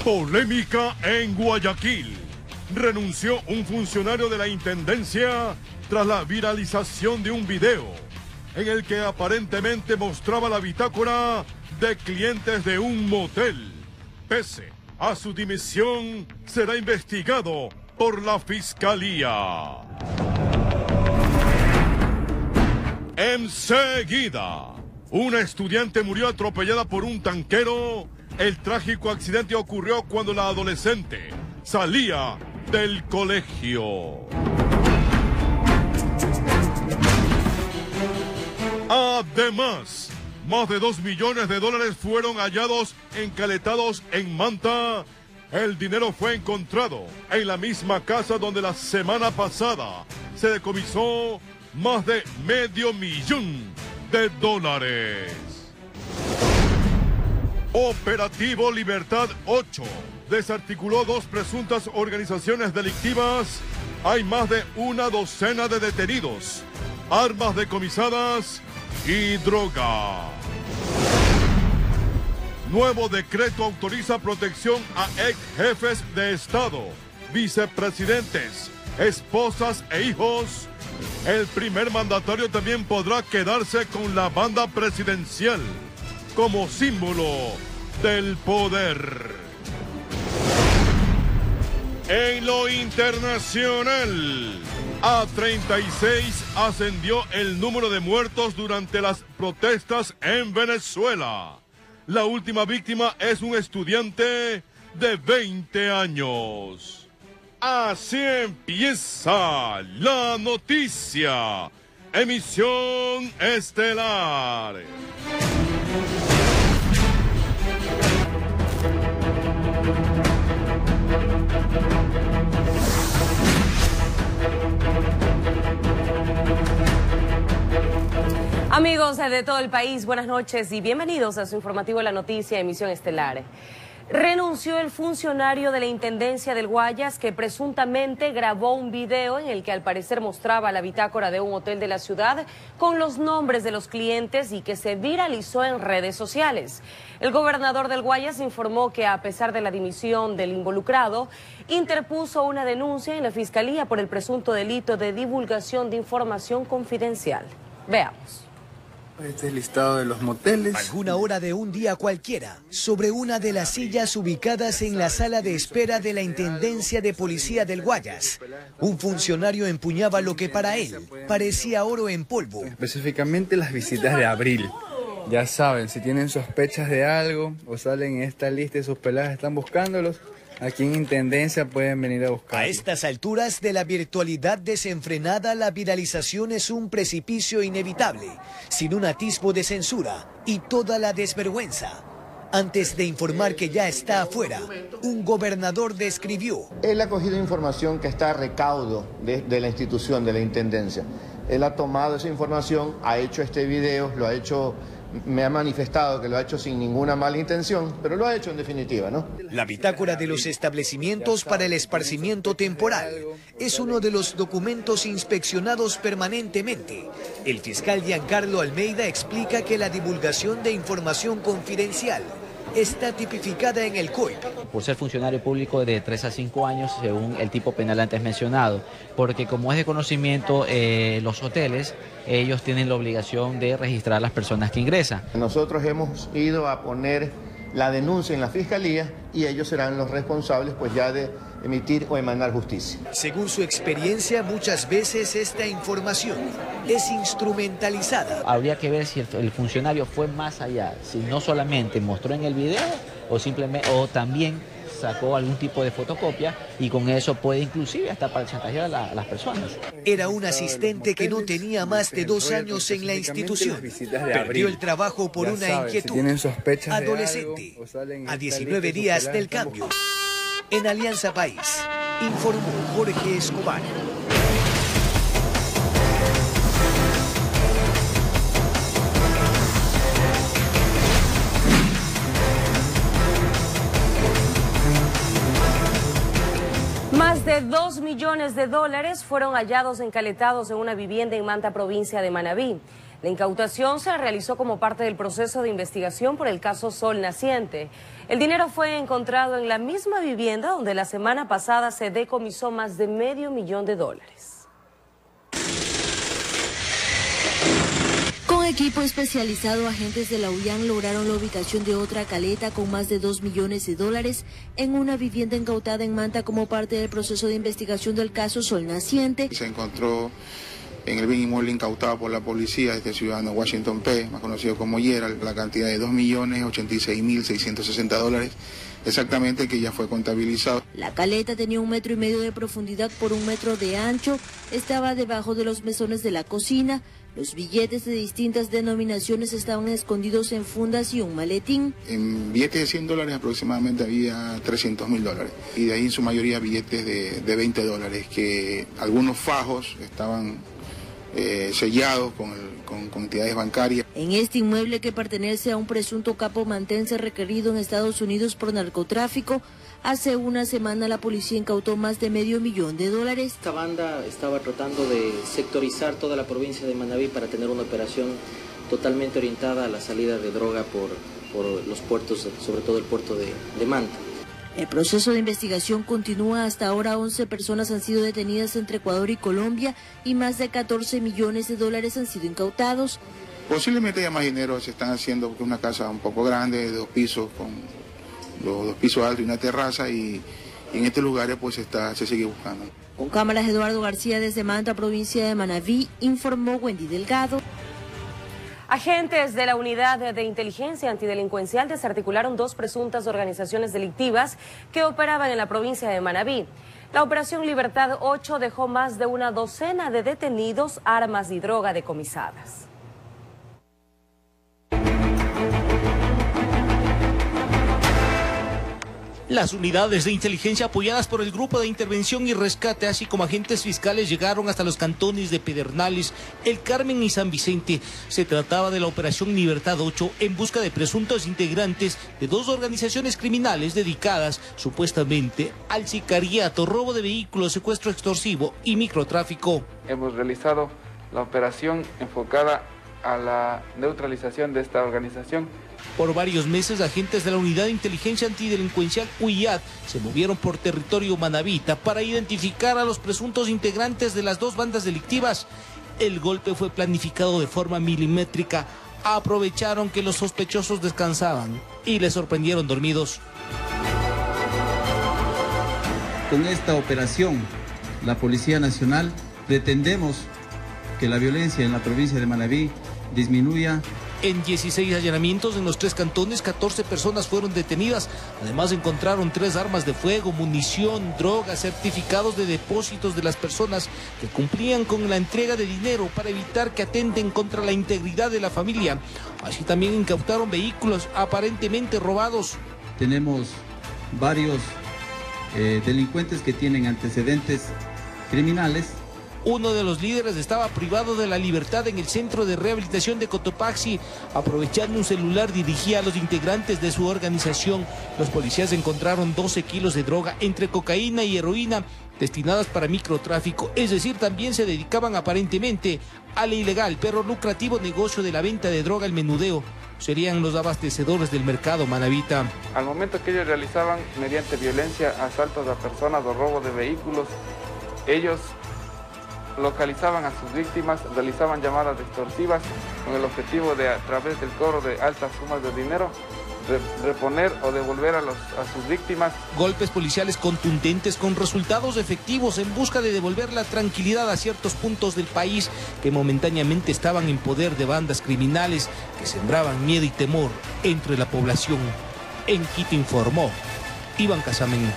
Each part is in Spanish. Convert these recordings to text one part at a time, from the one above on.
Polémica en Guayaquil. Renunció un funcionario de la Intendencia tras la viralización de un video en el que aparentemente mostraba la bitácora de clientes de un motel. Pese a su dimisión, será investigado por la Fiscalía. Enseguida, una estudiante murió atropellada por un tanquero. El trágico accidente ocurrió cuando la adolescente salía del colegio. Además, más de $2 millones fueron hallados encaletados en Manta. El dinero fue encontrado en la misma casa donde la semana pasada se decomisó más de $500,000. Operativo Libertad 8 desarticuló 2 presuntas organizaciones delictivas. Hay más de una docena de detenidos, armas decomisadas y droga. Nuevo decreto autoriza protección a ex jefes de Estado, vicepresidentes, esposas e hijos. El primer mandatario también podrá quedarse con la banda presidencial como símbolo del poder. En lo internacional, a 36 ascendió el número de muertos durante las protestas en Venezuela. La última víctima es un estudiante de 20 años. Así empieza la noticia. Emisión estelar. Amigos de todo el país, buenas noches y bienvenidos a su informativo La Noticia, emisión estelar. Renunció el funcionario de la Intendencia del Guayas que presuntamente grabó un video en el que al parecer mostraba la bitácora de un hotel de la ciudad con los nombres de los clientes y que se viralizó en redes sociales. El gobernador del Guayas informó que a pesar de la dimisión del involucrado, interpuso una denuncia en la Fiscalía por el presunto delito de divulgación de información confidencial. Veamos. Este es el listado de los moteles. Alguna hora de un día cualquiera, sobre una de las sillas ubicadas en la sala de espera de la Intendencia de Policía del Guayas, un funcionario empuñaba lo que para él parecía oro en polvo. Específicamente las visitas de abril. Ya saben, si tienen sospechas de algo o salen en esta lista y sus peladas están buscándolos, aquí en Intendencia pueden venir a buscar. A estas alturas de la virtualidad desenfrenada, la viralización es un precipicio inevitable, sin un atisbo de censura y toda la desvergüenza. Antes de informar que ya está afuera, un gobernador describió: él ha cogido información que está a recaudo de la institución, de la Intendencia. Él ha tomado esa información, ha hecho este video, lo ha hecho... Me ha manifestado que lo ha hecho sin ninguna mala intención, pero lo ha hecho en definitiva, ¿no? La bitácora de los establecimientos para el esparcimiento temporal es uno de los documentos inspeccionados permanentemente. El fiscal Giancarlo Almeida explica que la divulgación de información confidencial está tipificada en el COIP. Por ser funcionario público de 3 a 5 años, según el tipo penal antes mencionado, porque como es de conocimiento, los hoteles, ellos tienen la obligación de registrar a las personas que ingresan. Nosotros hemos ido a poner la denuncia en la Fiscalía y ellos serán los responsables pues ya de emitir o emanar justicia. Según su experiencia, muchas veces esta información es instrumentalizada. Habría que ver si el funcionario fue más allá, si no solamente mostró en el video o simplemente o también sacó algún tipo de fotocopia y con eso puede inclusive hasta para chantajear a las personas. Era un asistente que no tenía más de 2 años en la institución. Perdió el trabajo por una inquietud. Adolescente, a 19 días del cambio. En Alianza País, informó Jorge Escobar. Más de $2 millones fueron hallados encaletados en una vivienda en Manta, provincia de Manabí. La incautación se realizó como parte del proceso de investigación por el caso Sol Naciente. El dinero fue encontrado en la misma vivienda donde la semana pasada se decomisó más de $500 000. Con equipo especializado, agentes de la UIAN lograron la ubicación de otra caleta con más de $2 millones en una vivienda incautada en Manta como parte del proceso de investigación del caso Sol Naciente. Se encontró en el bien inmueble incautado por la policía este ciudadano Washington P., más conocido como Gerald, la cantidad de $2.086.660, exactamente, que ya fue contabilizado. La caleta tenía 1,5 metros de profundidad por 1 metro de ancho, estaba debajo de los mesones de la cocina. Los billetes de distintas denominaciones estaban escondidos en fundas y un maletín. En billetes de $100 aproximadamente había $300.000 y de ahí en su mayoría billetes de $20, que algunos fajos estaban sellados con entidades bancarias. En este inmueble, que pertenece a un presunto capo mantense requerido en Estados Unidos por narcotráfico, hace una semana la policía incautó más de $500 000. Esta banda estaba tratando de sectorizar toda la provincia de Manabí para tener una operación totalmente orientada a la salida de droga por los puertos, sobre todo el puerto de Manta. El proceso de investigación continúa. Hasta ahora 11 personas han sido detenidas entre Ecuador y Colombia y más de $14 millones han sido incautados. Posiblemente haya más dinero se están haciendo porque es una casa un poco grande, de 2 pisos, con los 2 pisos altos y una terraza, y en estos lugares pues se sigue buscando. Con cámaras, Eduardo García desde Manta, provincia de Manabí, informó Wendy Delgado. Agentes de la Unidad de Inteligencia Antidelincuencial desarticularon 2 presuntas organizaciones delictivas que operaban en la provincia de Manabí. La Operación Libertad 8 dejó más de una docena de detenidos, armas y droga decomisadas. Las unidades de inteligencia apoyadas por el Grupo de Intervención y Rescate, así como agentes fiscales, llegaron hasta los cantones de Pedernales, El Carmen y San Vicente. Se trataba de la Operación Libertad 8 en busca de presuntos integrantes de 2 organizaciones criminales dedicadas supuestamente al sicariato, robo de vehículos, secuestro extorsivo y microtráfico. Hemos realizado la operación enfocada a la neutralización de esta organización. Por varios meses, agentes de la Unidad de Inteligencia Antidelincuencial UIAD se movieron por territorio manabita para identificar a los presuntos integrantes de las 2 bandas delictivas. El golpe fue planificado de forma milimétrica. Aprovecharon que los sospechosos descansaban y les sorprendieron dormidos. Con esta operación, la Policía Nacional, pretendemos que la violencia en la provincia de Manabí disminuya. En 16 allanamientos en los 3 cantones, 14 personas fueron detenidas. Además, encontraron 3 armas de fuego, munición, drogas, certificados de depósitos de las personas que cumplían con la entrega de dinero para evitar que atenten contra la integridad de la familia. Así también incautaron vehículos aparentemente robados. Tenemos varios delincuentes que tienen antecedentes criminales. Uno de los líderes estaba privado de la libertad en el centro de rehabilitación de Cotopaxi. Aprovechando un celular, dirigía a los integrantes de su organización. Los policías encontraron 12 kilos de droga entre cocaína y heroína destinadas para microtráfico, es decir, también se dedicaban aparentemente al ilegal pero lucrativo negocio de la venta de droga al menudeo. Serían los abastecedores del mercado manabita. Al momento que ellos realizaban mediante violencia asaltos a personas o robo de vehículos, ellos localizaban a sus víctimas, realizaban llamadas extorsivas con el objetivo de, a través del cobro de altas sumas de dinero, reponer o devolver a sus víctimas. Golpes policiales contundentes con resultados efectivos en busca de devolver la tranquilidad a ciertos puntos del país que momentáneamente estaban en poder de bandas criminales que sembraban miedo y temor entre la población. En Quito informó Iván Casamen.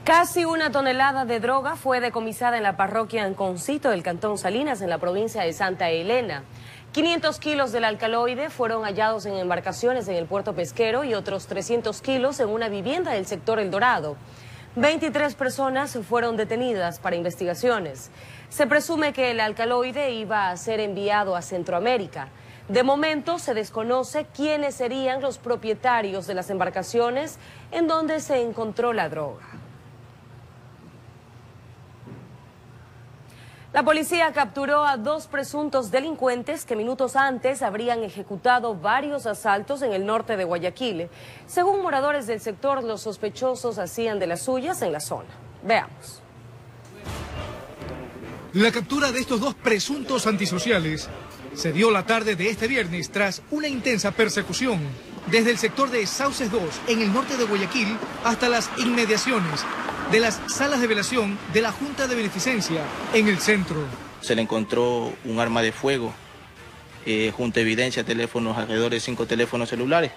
Casi 1 tonelada de droga fue decomisada en la parroquia Anconcito del cantón Salinas, en la provincia de Santa Elena. 500 kilos del alcaloide fueron hallados en embarcaciones en el puerto pesquero y otros 300 kilos en una vivienda del sector El Dorado. 23 personas fueron detenidas para investigaciones. Se presume que el alcaloide iba a ser enviado a Centroamérica. De momento se desconoce quiénes serían los propietarios de las embarcaciones en donde se encontró la droga. La policía capturó a 2 presuntos delincuentes que minutos antes habrían ejecutado varios asaltos en el norte de Guayaquil. Según moradores del sector, los sospechosos hacían de las suyas en la zona. Veamos. La captura de estos 2 presuntos antisociales se dio la tarde de este viernes tras una intensa persecución desde el sector de Sauces 2 en el norte de Guayaquil hasta las inmediaciones de las salas de velación de la Junta de Beneficencia en el centro. Se le encontró un arma de fuego, junto a evidencia, teléfonos, alrededor de 5 teléfonos celulares,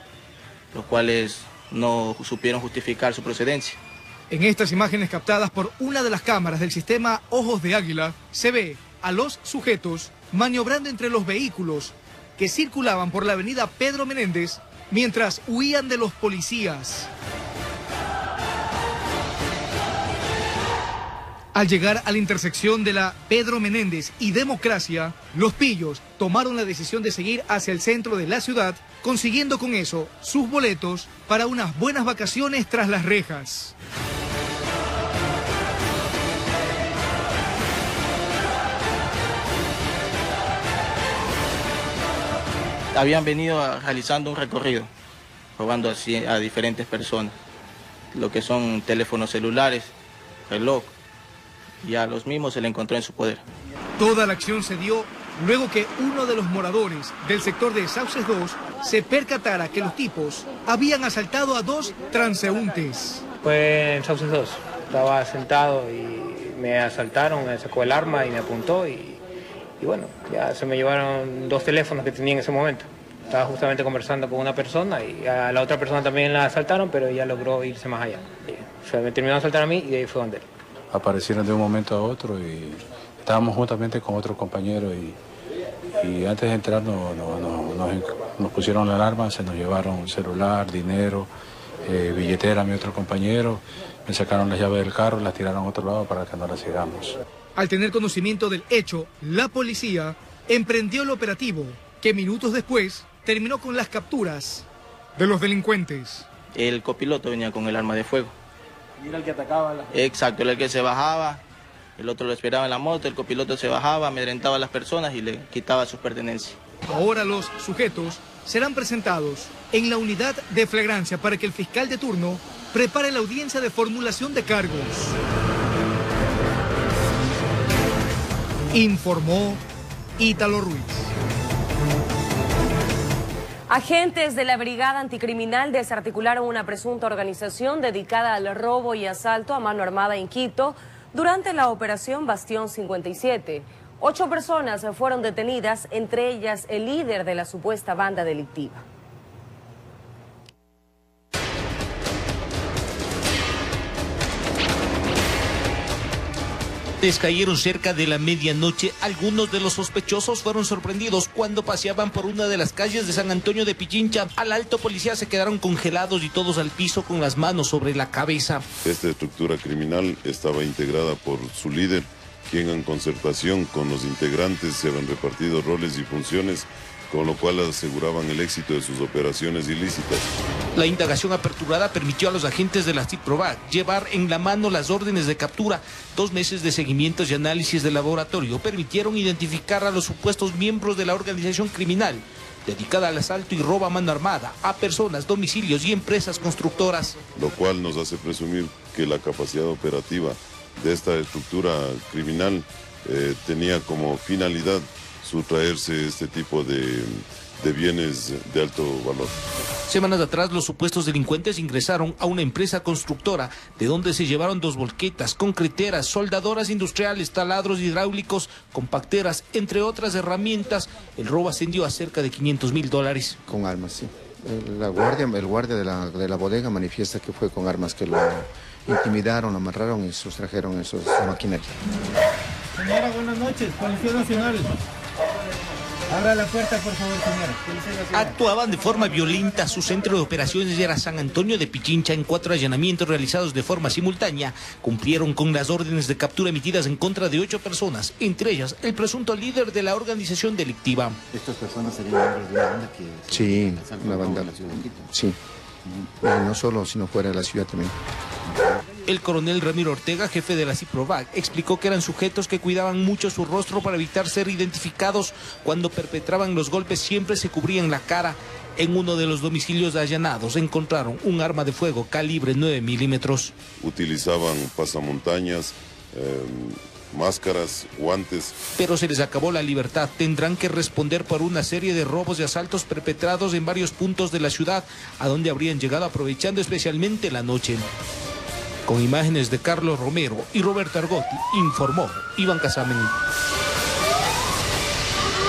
los cuales no supieron justificar su procedencia. En estas imágenes captadas por una de las cámaras del sistema Ojos de Águila, se ve a los sujetos maniobrando entre los vehículos que circulaban por la avenida Pedro Menéndez mientras huían de los policías. Al llegar a la intersección de la Pedro Menéndez y Democracia, los pillos tomaron la decisión de seguir hacia el centro de la ciudad, consiguiendo con eso sus boletos para unas buenas vacaciones tras las rejas. Habían venido realizando un recorrido, robando así a diferentes personas, lo que son teléfonos celulares, reloj, y a los mismos se le encontró en su poder. Toda la acción se dio luego que uno de los moradores del sector de Sauces 2 se percatara que los tipos habían asaltado a 2 transeúntes. Fue en Sauces 2, estaba sentado y me asaltaron, me sacó el arma y me apuntó y bueno, ya se me llevaron 2 teléfonos que tenía en ese momento. Estaba justamente conversando con una persona y a la otra persona también la asaltaron, pero ella logró irse más allá. O sea, me terminaron de asaltar a mí y de ahí fue donde él. Aparecieron de un momento a otro y estábamos juntamente con otro compañero y antes de entrar nos pusieron la alarma, se nos llevaron celular, dinero, billetera a mi otro compañero, me sacaron las llaves del carro, las tiraron a otro lado para que no las sigamos. Al tener conocimiento del hecho, la policía emprendió el operativo que minutos después terminó con las capturas de los delincuentes. El copiloto venía con el arma de fuego. ¿Y era el que atacaba? Exacto, era el que se bajaba, el otro lo esperaba en la moto, el copiloto se bajaba, amedrentaba a las personas y le quitaba sus pertenencias. Ahora los sujetos serán presentados en la unidad de flagrancia para que el fiscal de turno prepare la audiencia de formulación de cargos. Informó Ítalo Ruiz. Agentes de la Brigada Anticriminal desarticularon una presunta organización dedicada al robo y asalto a mano armada en Quito durante la operación Bastión 57. 8 personas fueron detenidas, entre ellas el líder de la supuesta banda delictiva. Cayeron cerca de la medianoche. Algunos de los sospechosos fueron sorprendidos cuando paseaban por una de las calles de San Antonio de Pichincha. Al alto policía se quedaron congelados y todos al piso con las manos sobre la cabeza. Esta estructura criminal estaba integrada por su líder, quien en concertación con los integrantes se habían repartido roles y funciones, con lo cual aseguraban el éxito de sus operaciones ilícitas. La indagación aperturada permitió a los agentes de la CIPROVAC llevar en la mano las órdenes de captura. 2 meses de seguimientos y análisis de laboratorio permitieron identificar a los supuestos miembros de la organización criminal dedicada al asalto y robo a mano armada a personas, domicilios y empresas constructoras. Lo cual nos hace presumir que la capacidad operativa de esta estructura criminal tenía como finalidad sustraerse este tipo de bienes de alto valor. Semanas atrás, los supuestos delincuentes ingresaron a una empresa constructora, de donde se llevaron 2 volquetas, concreteras, soldadoras industriales, taladros hidráulicos, compacteras, entre otras herramientas. El robo ascendió a cerca de $500.000. Con armas, sí. El guardia de la bodega manifiesta que fue con armas, que lo intimidaron, amarraron y sustrajeron esa maquinaria. Señora, buenas noches, Policía Nacional. Abra la puerta, por favor, señora. Actuaban de forma violenta. Su centro de operaciones era San Antonio de Pichincha. En 4 allanamientos realizados de forma simultánea, cumplieron con las órdenes de captura emitidas en contra de 8 personas, entre ellas el presunto líder de la organización delictiva. ¿Estas personas serían miembros de una banda que... Sí, una banda. Sí, no solo, sino fuera de la ciudad también. El coronel Ramiro Ortega, jefe de la CIPROVAC, explicó que eran sujetos que cuidaban mucho su rostro para evitar ser identificados. Cuando perpetraban los golpes siempre se cubrían la cara. En uno de los domicilios allanados encontraron un arma de fuego calibre 9 milímetros. Utilizaban pasamontañas, máscaras, guantes. Pero se les acabó la libertad. Tendrán que responder por una serie de robos y asaltos perpetrados en varios puntos de la ciudad, a donde habrían llegado aprovechando especialmente la noche. Con imágenes de Carlos Romero y Roberto Argotti, informó Iván Casamen.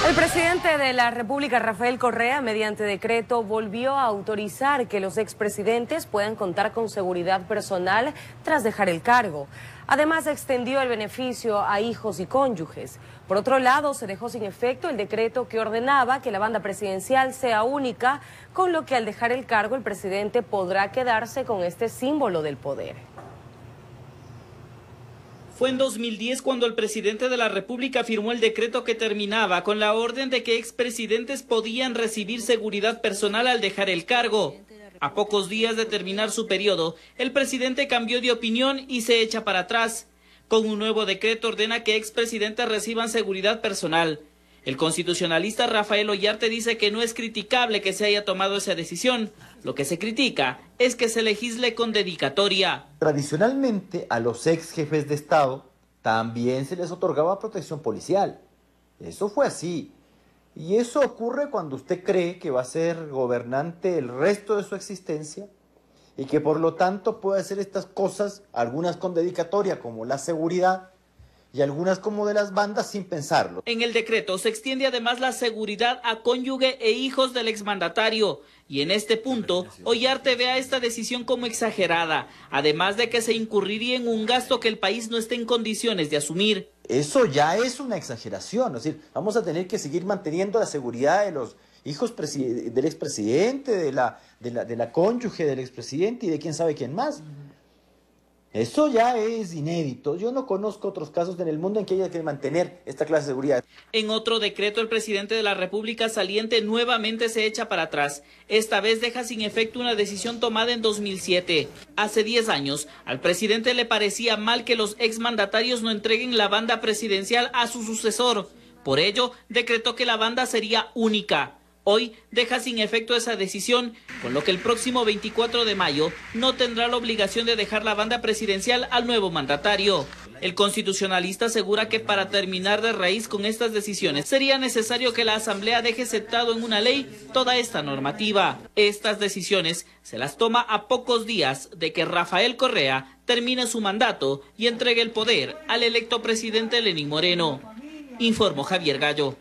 El presidente de la República, Rafael Correa, mediante decreto, volvió a autorizar que los expresidentes puedan contar con seguridad personal tras dejar el cargo. Además, extendió el beneficio a hijos y cónyuges. Por otro lado, se dejó sin efecto el decreto que ordenaba que la banda presidencial sea única, con lo que al dejar el cargo el presidente podrá quedarse con este símbolo del poder. Fue en 2010 cuando el presidente de la República firmó el decreto que terminaba con la orden de que expresidentes podían recibir seguridad personal al dejar el cargo. A pocos días de terminar su periodo, el presidente cambió de opinión y se echa para atrás. Con un nuevo decreto ordena que expresidentes reciban seguridad personal. El constitucionalista Rafael Ollarte dice que no es criticable que se haya tomado esa decisión. Lo que se critica es que se legisle con dedicatoria. Tradicionalmente a los ex jefes de Estado también se les otorgaba protección policial. Eso fue así. Y eso ocurre cuando usted cree que va a ser gobernante el resto de su existencia y que por lo tanto puede hacer estas cosas, algunas con dedicatoria como la seguridad y algunas como de las bandas sin pensarlo. En el decreto se extiende además la seguridad a cónyuge e hijos del exmandatario. Y en este punto, Ollarte ve a esta decisión como exagerada, además de que se incurriría en un gasto que el país no esté en condiciones de asumir. Eso ya es una exageración, es decir, vamos a tener que seguir manteniendo la seguridad de los hijos del expresidente, de la cónyuge del expresidente y de quién sabe quién más. Eso ya es inédito. Yo no conozco otros casos en el mundo en que haya que mantener esta clase de seguridad. En otro decreto, el presidente de la República saliente nuevamente se echa para atrás. Esta vez deja sin efecto una decisión tomada en 2007. Hace 10 años, al presidente le parecía mal que los exmandatarios no entreguen la banda presidencial a su sucesor. Por ello, decretó que la banda sería única. Hoy deja sin efecto esa decisión, con lo que el próximo 24 de mayo no tendrá la obligación de dejar la banda presidencial al nuevo mandatario. El constitucionalista asegura que para terminar de raíz con estas decisiones sería necesario que la Asamblea deje sentado en una ley toda esta normativa. Estas decisiones se las toma a pocos días de que Rafael Correa termine su mandato y entregue el poder al electo presidente Lenín Moreno. Informó Javier Gallo.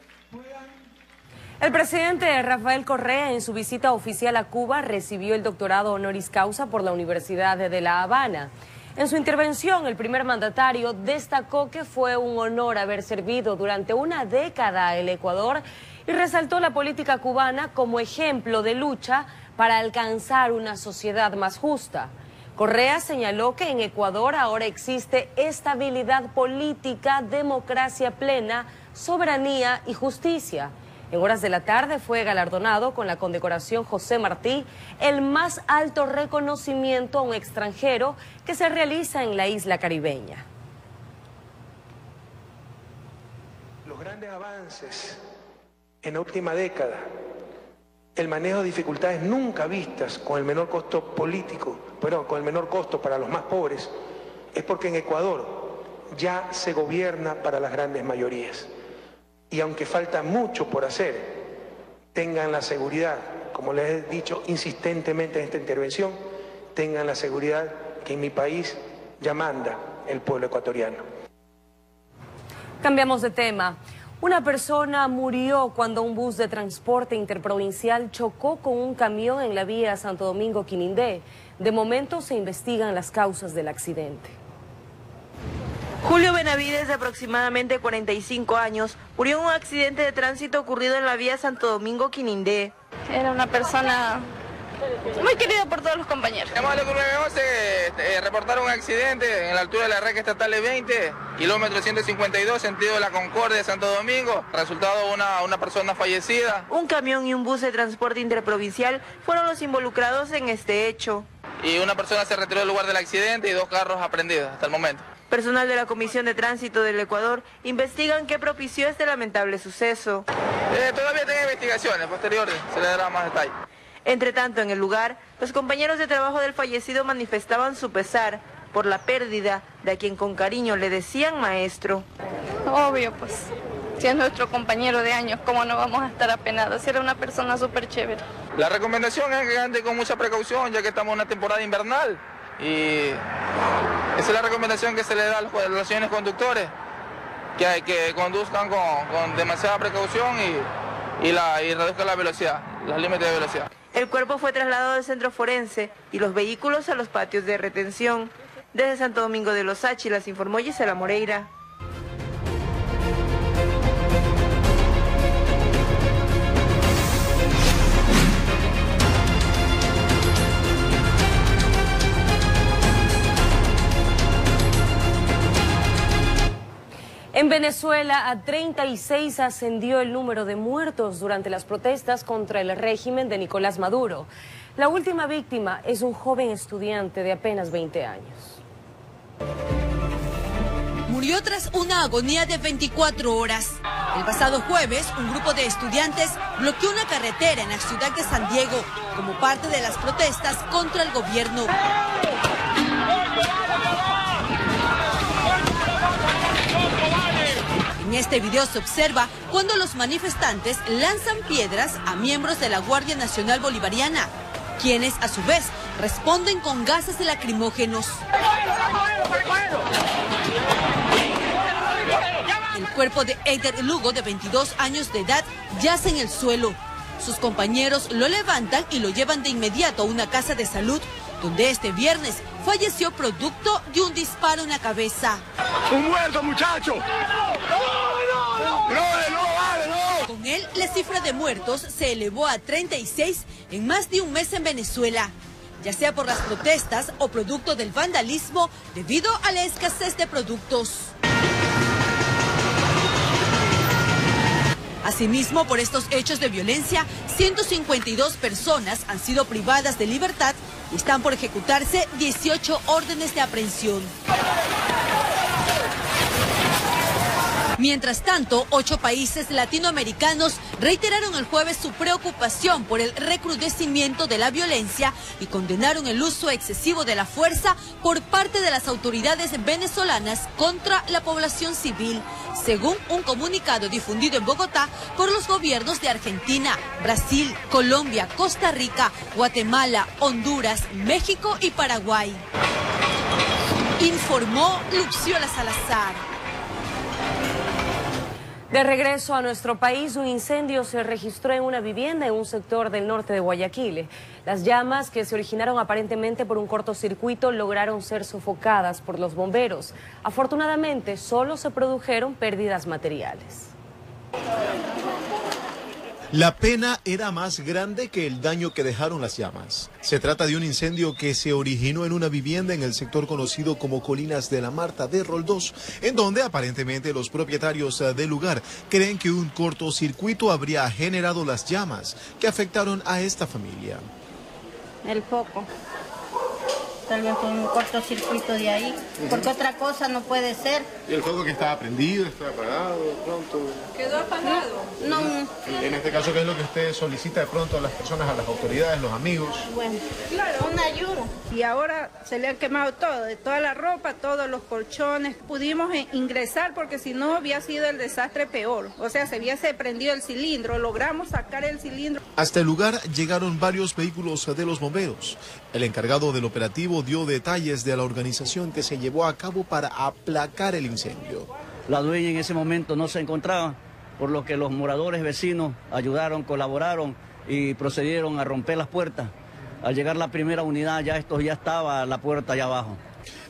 El presidente Rafael Correa, en su visita oficial a Cuba, recibió el doctorado honoris causa por la Universidad de La Habana. En su intervención, el primer mandatario destacó que fue un honor haber servido durante una década el Ecuador y resaltó la política cubana como ejemplo de lucha para alcanzar una sociedad más justa. Correa señaló que en Ecuador ahora existe estabilidad política, democracia plena, soberanía y justicia. En horas de la tarde fue galardonado con la condecoración José Martí, el más alto reconocimiento a un extranjero que se realiza en la isla caribeña. Los grandes avances en la última década, el manejo de dificultades nunca vistas con el menor costo político, pero con el menor costo para los más pobres, es porque en Ecuador ya se gobierna para las grandes mayorías. Y aunque falta mucho por hacer, tengan la seguridad, como les he dicho insistentemente en esta intervención, tengan la seguridad que en mi país ya manda el pueblo ecuatoriano. Cambiamos de tema. Una persona murió cuando un bus de transporte interprovincial chocó con un camión en la vía Santo Domingo-Quinindé. De momento se investigan las causas del accidente. Julio Benavides, de aproximadamente 45 años, murió en un accidente de tránsito ocurrido en la vía Santo Domingo-Quinindé. Era una persona muy querida por todos los compañeros. Llamamos al 911, reportaron un accidente en la altura de la red estatal 20, kilómetro 152, sentido de la Concordia de Santo Domingo. Resultado una persona fallecida. Un camión y un bus de transporte interprovincial fueron los involucrados en este hecho. y una persona se retiró del lugar del accidente y 2 carros aprehendidos hasta el momento. Personal de la Comisión de Tránsito del Ecuador investigan qué propició este lamentable suceso. Todavía tiene investigaciones posteriores, se le dará más detalle. Entre tanto, en el lugar, los compañeros de trabajo del fallecido manifestaban su pesar por la pérdida de a quien con cariño le decían maestro. Obvio, pues, si es nuestro compañero de años, ¿cómo no vamos a estar apenados? Si era una persona súper chévere. La recomendación es que ande con mucha precaución, ya que estamos en una temporada invernal. Y esa es la recomendación que se le da a los señores conductores, que conduzcan con demasiada precaución y reduzcan la velocidad, los límites de velocidad. El cuerpo fue trasladado al centro forense y los vehículos a los patios de retención. Desde Santo Domingo de los Áchilas informó Gisela Moreira. En Venezuela, a 36 ascendió el número de muertos durante las protestas contra el régimen de Nicolás Maduro. La última víctima es un joven estudiante de apenas 20 años. Murió tras una agonía de 24 horas. El pasado jueves, un grupo de estudiantes bloqueó una carretera en la ciudad de San Diego como parte de las protestas contra el gobierno. En este video se observa cuando los manifestantes lanzan piedras a miembros de la Guardia Nacional Bolivariana, quienes a su vez responden con gases lacrimógenos. El cuerpo de Eider Lugo, de 22 años de edad, yace en el suelo. Sus compañeros lo levantan y lo llevan de inmediato a una casa de salud, donde este viernes falleció producto de un disparo en la cabeza. ¡Un muerto, muchacho! Con él, la cifra de muertos se elevó a 36 en más de un mes en Venezuela, ya sea por las protestas o producto del vandalismo debido a la escasez de productos. Asimismo, por estos hechos de violencia, 152 personas han sido privadas de libertad y están por ejecutarse 18 órdenes de aprehensión. Mientras tanto, 8 países latinoamericanos reiteraron el jueves su preocupación por el recrudecimiento de la violencia y condenaron el uso excesivo de la fuerza por parte de las autoridades venezolanas contra la población civil, según un comunicado difundido en Bogotá por los gobiernos de Argentina, Brasil, Colombia, Costa Rica, Guatemala, Honduras, México y Paraguay. Informó Luxiola Salazar. De regreso a nuestro país, un incendio se registró en una vivienda en un sector del norte de Guayaquil. Las llamas, que se originaron aparentemente por un cortocircuito, lograron ser sofocadas por los bomberos. Afortunadamente, solo se produjeron pérdidas materiales. La pena era más grande que el daño que dejaron las llamas. Se trata de un incendio que se originó en una vivienda en el sector conocido como Colinas de la Marta de Roldós, en donde aparentemente los propietarios del lugar creen que un cortocircuito habría generado las llamas que afectaron a esta familia. El foco. Tal vez con un cortocircuito de ahí, porque otra cosa no puede ser. ¿Y el foco que estaba prendido, estaba apagado de pronto? ¿Quedó apagado? No. En este caso, ¿qué es lo que usted solicita de pronto a las personas, a las autoridades, los amigos? Bueno, claro, una ayuda. Y ahora se le ha quemado todo, de toda la ropa, todos los colchones. Pudimos ingresar porque si no había sido el desastre peor. O sea, se hubiese prendido el cilindro, logramos sacar el cilindro. Hasta el lugar llegaron varios vehículos de los bomberos. El encargado del operativo dio detalles de la organización que se llevó a cabo para aplacar el incendio. La dueña en ese momento no se encontraba, por lo que los moradores vecinos ayudaron, colaboraron y procedieron a romper las puertas. Al llegar la primera unidad ya estaba la puerta allá abajo.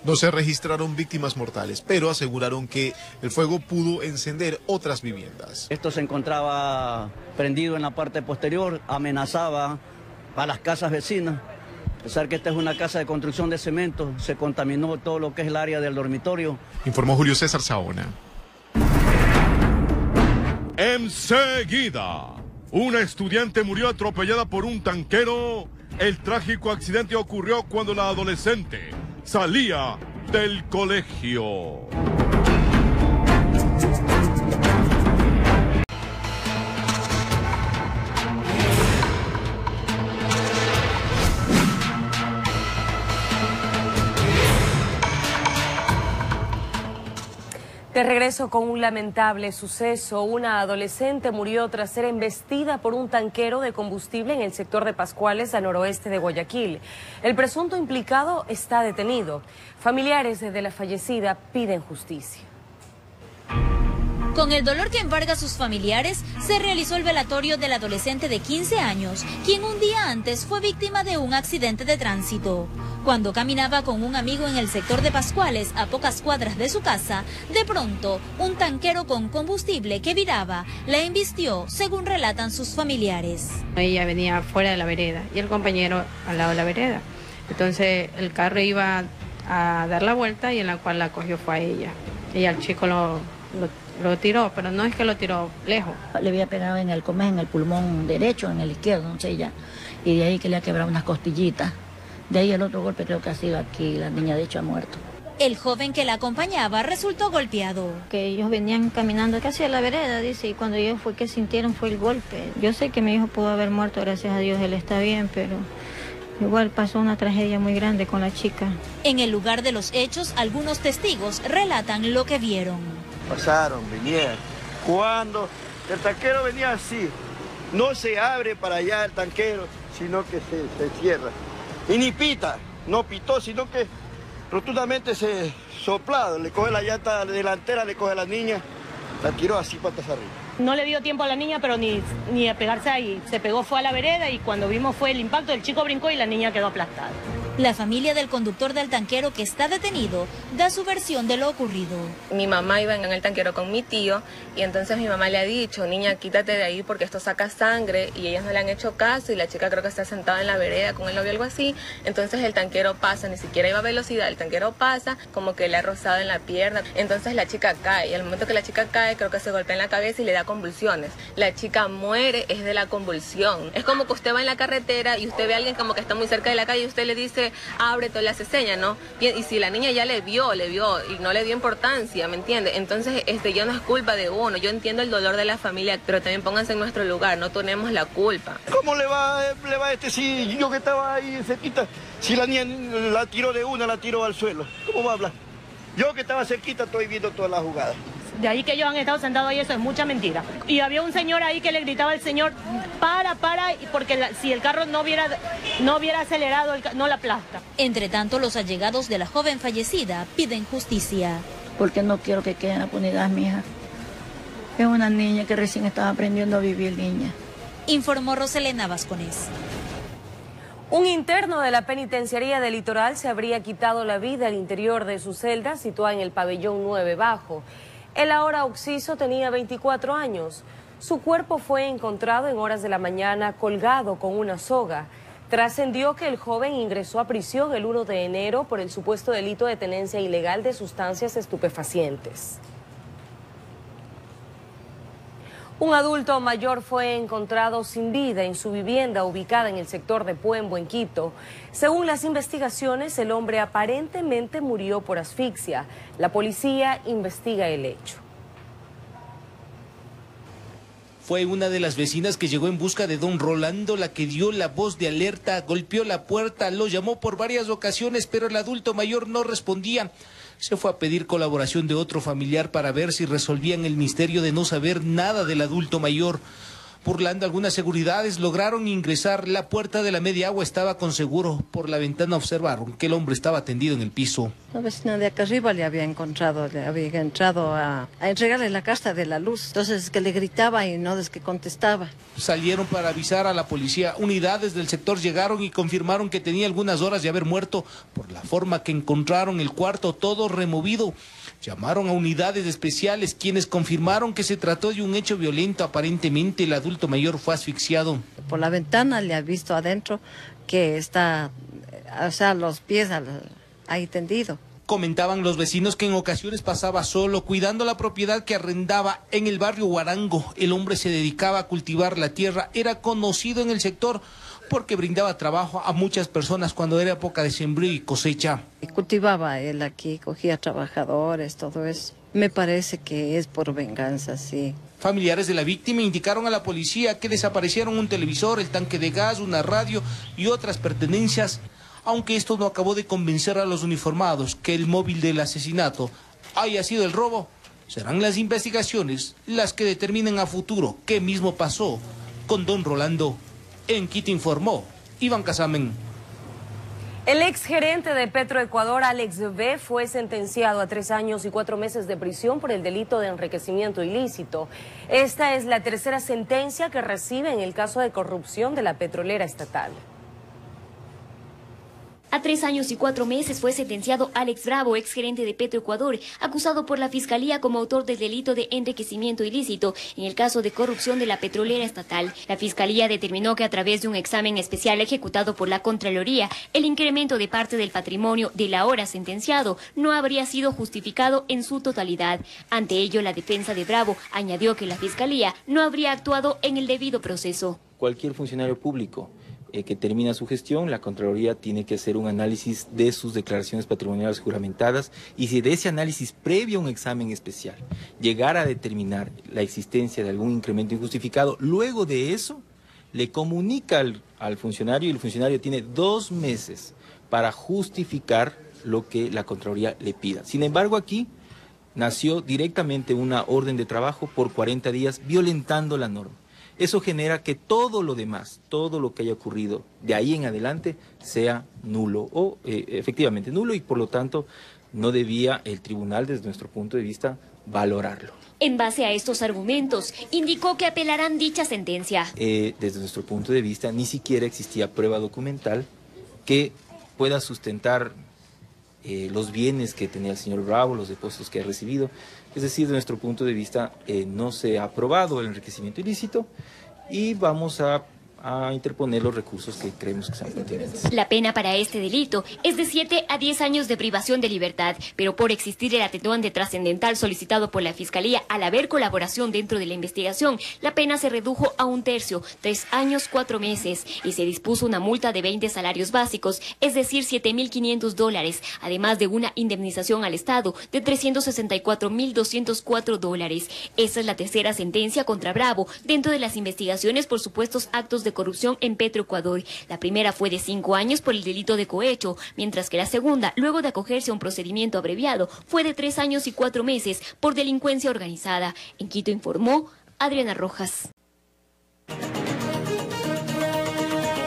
No se registraron víctimas mortales, pero aseguraron que el fuego pudo encender otras viviendas. Esto se encontraba prendido en la parte posterior, amenazaba a las casas vecinas. A pesar que esta es una casa de construcción de cemento, se contaminó todo lo que es el área del dormitorio. Informó Julio César Saona. Enseguida, una estudiante murió atropellada por un tanquero El trágico accidente ocurrió cuando la adolescente salía del colegio. De regreso con un lamentable suceso, una adolescente murió tras ser embestida por un tanquero de combustible en el sector de Pascuales, al noroeste de Guayaquil. El presunto implicado está detenido. Familiares de la fallecida piden justicia. Con el dolor que embarga a sus familiares, se realizó el velatorio del adolescente de 15 años, quien un día antes fue víctima de un accidente de tránsito. Cuando caminaba con un amigo en el sector de Pascuales, a pocas cuadras de su casa, de pronto, un tanquero con combustible que viraba la embistió, según relatan sus familiares. Ella venía fuera de la vereda y el compañero al lado de la vereda. Entonces el carro iba a dar la vuelta y en la cual la cogió fue a ella. Y al chico lo tiró, pero no es que lo tiró lejos. Le había pegado en el pulmón derecho, en el izquierdo, no sé ya, y de ahí que le ha quebrado unas costillitas. De ahí el otro golpe creo que ha sido aquí, la niña de hecho ha muerto. El joven que la acompañaba resultó golpeado. Que ellos venían caminando casi a la vereda, dice, y cuando ellos fue que sintieron fue el golpe. Yo sé que mi hijo pudo haber muerto, gracias a Dios, él está bien, pero igual pasó una tragedia muy grande con la chica. En el lugar de los hechos, algunos testigos relatan lo que vieron. Pasaron, venían. Cuando el tanquero venía así, no se abre para allá el tanquero, sino que se cierra. Y ni pita, no pitó, sino que rotundamente se soplado, le coge la llanta delantera, le coge a la niña, la tiró así patas arriba. No le dio tiempo a la niña, pero ni a pegarse ahí. Se pegó, fue a la vereda y cuando vimos fue el impacto, el chico brincó y la niña quedó aplastada. La familia del conductor del tanquero que está detenido da su versión de lo ocurrido. Mi mamá iba en el tanquero con mi tío y entonces mi mamá le ha dicho, niña, quítate de ahí porque esto saca sangre, y ellas no le han hecho caso y la chica creo que está sentada en la vereda con el novio o algo así. Entonces el tanquero pasa, ni siquiera iba a velocidad, el tanquero pasa como que le ha rozado en la pierna. Entonces la chica cae y al momento que la chica cae creo que se golpea en la cabeza y le da convulsiones. La chica muere es de la convulsión. Es como que usted va en la carretera y usted ve a alguien como que está muy cerca de la calle y usted le dice ábrete, le hace señas, ¿no? Y si la niña ya le vio y no le dio importancia, ¿me entiende? Entonces ya no es culpa de uno. Yo entiendo el dolor de la familia, pero también pónganse en nuestro lugar, no tenemos la culpa. ¿Cómo le va si yo que estaba ahí cerquita, si la niña la tiró de una, la tiró al suelo? ¿Cómo va a hablar? Yo que estaba cerquita estoy viendo toda la jugada. De ahí que ellos han estado sentados ahí, eso es mucha mentira. Y había un señor ahí que le gritaba al señor, para, porque si el carro no hubiera acelerado, no la aplasta. Entre tanto, los allegados de la joven fallecida piden justicia. Porque no quiero que quede en la impunidad, mi hija. Es una niña que recién estaba aprendiendo a vivir, niña. Informó Roselena Vasconés. Un interno de la penitenciaría del Litoral se habría quitado la vida al interior de su celda situada en el pabellón 9 Bajo. El ahora occiso tenía 24 años. Su cuerpo fue encontrado en horas de la mañana colgado con una soga. Trascendió que el joven ingresó a prisión el 1 de enero por el supuesto delito de tenencia ilegal de sustancias estupefacientes. Un adulto mayor fue encontrado sin vida en su vivienda ubicada en el sector de Puembo, en Quito. Según las investigaciones, el hombre aparentemente murió por asfixia. La policía investiga el hecho. Fue una de las vecinas que llegó en busca de don Rolando la que dio la voz de alerta, golpeó la puerta, lo llamó por varias ocasiones, pero el adulto mayor no respondía. Se fue a pedir colaboración de otro familiar para ver si resolvían el misterio de no saber nada del adulto mayor. Burlando algunas seguridades, lograron ingresar. La puerta de la media agua estaba con seguro. Por la ventana observaron que el hombre estaba tendido en el piso. La vecina de acá arriba le había entrado a entregarle la carta de la luz. Entonces que le gritaba y no es que contestaba. Salieron para avisar a la policía. Unidades del sector llegaron y confirmaron que tenía algunas horas de haber muerto por la forma que encontraron el cuarto todo removido. Llamaron a unidades especiales, quienes confirmaron que se trató de un hecho violento. Aparentemente el adulto mayor fue asfixiado. Por la ventana le ha visto adentro que está, los pies ahí tendido. Comentaban los vecinos que en ocasiones pasaba solo, cuidando la propiedad que arrendaba en el barrio Huarango. El hombre se dedicaba a cultivar la tierra, era conocido en el sector porque brindaba trabajo a muchas personas cuando era época de sembrío y cosecha. Cultivaba él aquí, cogía trabajadores, todo eso. Me parece que es por venganza, sí. Familiares de la víctima indicaron a la policía que desaparecieron un televisor, el tanque de gas, una radio y otras pertenencias, aunque esto no acabó de convencer a los uniformados que el móvil del asesinato haya sido el robo. Serán las investigaciones las que determinen a futuro qué mismo pasó con don Rolando. En Quito informó Iván Casamen. El exgerente de Petroecuador, Alex B., fue sentenciado a 3 años y 4 meses de prisión por el delito de enriquecimiento ilícito. Esta es la tercera sentencia que recibe en el caso de corrupción de la petrolera estatal. A 3 años y 4 meses fue sentenciado Alex Bravo, exgerente de Petroecuador, acusado por la Fiscalía como autor del delito de enriquecimiento ilícito en el caso de corrupción de la petrolera estatal. La Fiscalía determinó que a través de un examen especial ejecutado por la Contraloría, el incremento de parte del patrimonio del ahora sentenciado no habría sido justificado en su totalidad. Ante ello, la defensa de Bravo añadió que la Fiscalía no habría actuado en el debido proceso. Cualquier funcionario público que termina su gestión, la Contraloría tiene que hacer un análisis de sus declaraciones patrimoniales juramentadas, y si de ese análisis previo a un examen especial llegara a determinar la existencia de algún incremento injustificado, luego de eso le comunica al funcionario, y el funcionario tiene 2 meses para justificar lo que la Contraloría le pida. Sin embargo, aquí nació directamente una orden de trabajo por 40 días violentando la norma. Eso genera que todo lo demás, todo lo que haya ocurrido de ahí en adelante sea nulo o efectivamente nulo, y por lo tanto no debía el tribunal, desde nuestro punto de vista, valorarlo. En base a estos argumentos, indicó que apelarán dicha sentencia. Desde nuestro punto de vista, ni siquiera existía prueba documental que pueda sustentar los bienes que tenía el señor Bravo, los depósitos que ha recibido. Es decir, de nuestro punto de vista, no se ha aprobado el enriquecimiento ilícito y vamos a interponer los recursos que creemos que sean pertinentes. La pena para este delito es de 7 a 10 años de privación de libertad, pero por existir el atenuante trascendental solicitado por la Fiscalía al haber colaboración dentro de la investigación, la pena se redujo a 1/3, 3 años 4 meses, y se dispuso una multa de 20 salarios básicos, es decir, $7.500, además de una indemnización al Estado de $364.204. Esa es la tercera sentencia contra Bravo dentro de las investigaciones por supuestos actos de corrupción en Petroecuador. La primera fue de 5 años por el delito de cohecho, mientras que la segunda, luego de acogerse a un procedimiento abreviado, fue de 3 años y 4 meses por delincuencia organizada. En Quito informó Adriana Rojas.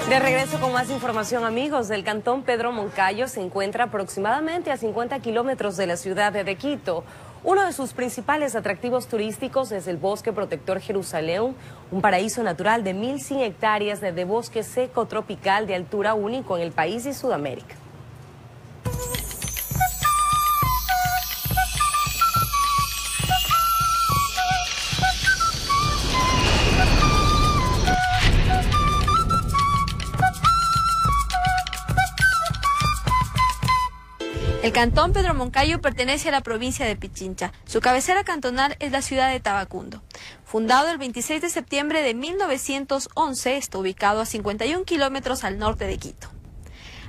De regreso con más información, amigos. El cantón Pedro Moncayo se encuentra aproximadamente a 50 kilómetros de la ciudad de Quito. Uno de sus principales atractivos turísticos es el Bosque Protector Jerusalén, un paraíso natural de 1.100 hectáreas de bosque seco tropical de altura único en el país y Sudamérica. El cantón Pedro Moncayo pertenece a la provincia de Pichincha. Su cabecera cantonal es la ciudad de Tabacundo. Fundado el 26 de septiembre de 1911, está ubicado a 51 kilómetros al norte de Quito.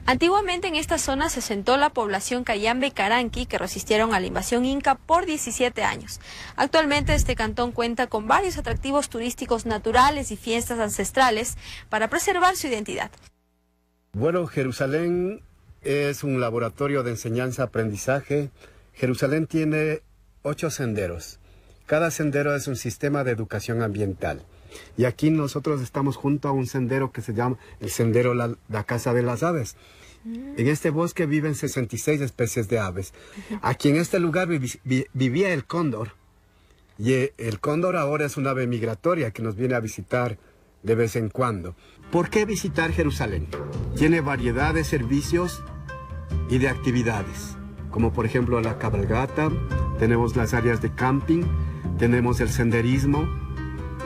Antiguamente en esta zona se asentó la población Cayambe y Caranqui, que resistieron a la invasión inca por 17 años. Actualmente este cantón cuenta con varios atractivos turísticos naturales y fiestas ancestrales para preservar su identidad. Bueno, Jerusalén es un laboratorio de enseñanza-aprendizaje. Jerusalén tiene 8 senderos. Cada sendero es un sistema de educación ambiental. Y aquí nosotros estamos junto a un sendero que se llama el Sendero La Casa de las Aves. En este bosque viven 66 especies de aves. Aquí en este lugar vivía el cóndor. Y el cóndor ahora es un ave migratoria que nos viene a visitar de vez en cuando. ¿Por qué visitar Jerusalén? Tiene variedad de servicios y de actividades, como por ejemplo la cabalgata, tenemos las áreas de camping, tenemos el senderismo,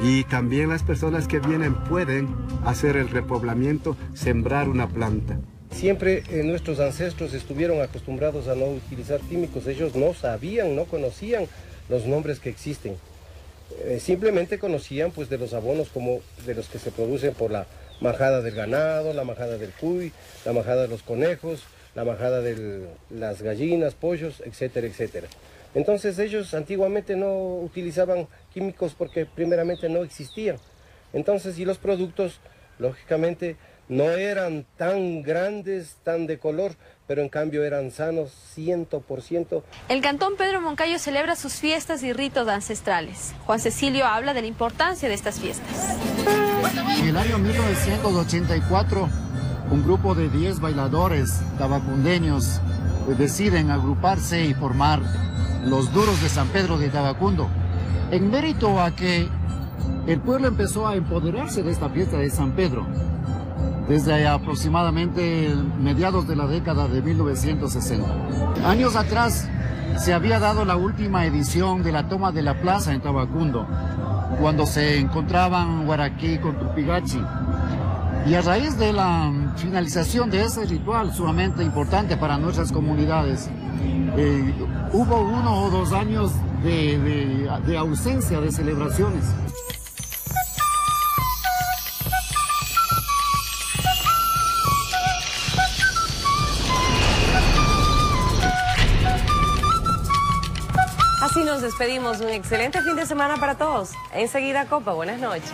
y también las personas que vienen pueden hacer el repoblamiento, sembrar una planta. Siempre nuestros ancestros estuvieron acostumbrados a no utilizar químicos. Ellos no sabían, no conocían los nombres que existen. Simplemente conocían pues de los abonos como de los que se producen por la majada del ganado, la majada del cuy, la majada de los conejos, la majada de las gallinas, pollos, etcétera, etcétera. Entonces ellos antiguamente no utilizaban químicos porque primeramente no existían. Entonces, y los productos, lógicamente, no eran tan grandes, tan de color, pero en cambio eran sanos 100%. El Cantón Pedro Moncayo celebra sus fiestas y ritos ancestrales. Juan Cecilio habla de la importancia de estas fiestas. En el año 1984, un grupo de 10 bailadores tabacundeños deciden agruparse y formar los Duros de San Pedro de Tabacundo, en mérito a que el pueblo empezó a empoderarse de esta fiesta de San Pedro desde aproximadamente mediados de la década de 1960. Años atrás se había dado la última edición de la toma de la plaza en Tabacundo, cuando se encontraban Huaraquí con Tupigachi. Y a raíz de la finalización de ese ritual sumamente importante para nuestras comunidades, hubo 1 o 2 años de ausencia de celebraciones. Así nos despedimos. Un excelente fin de semana para todos. Enseguida, Copa. Buenas noches.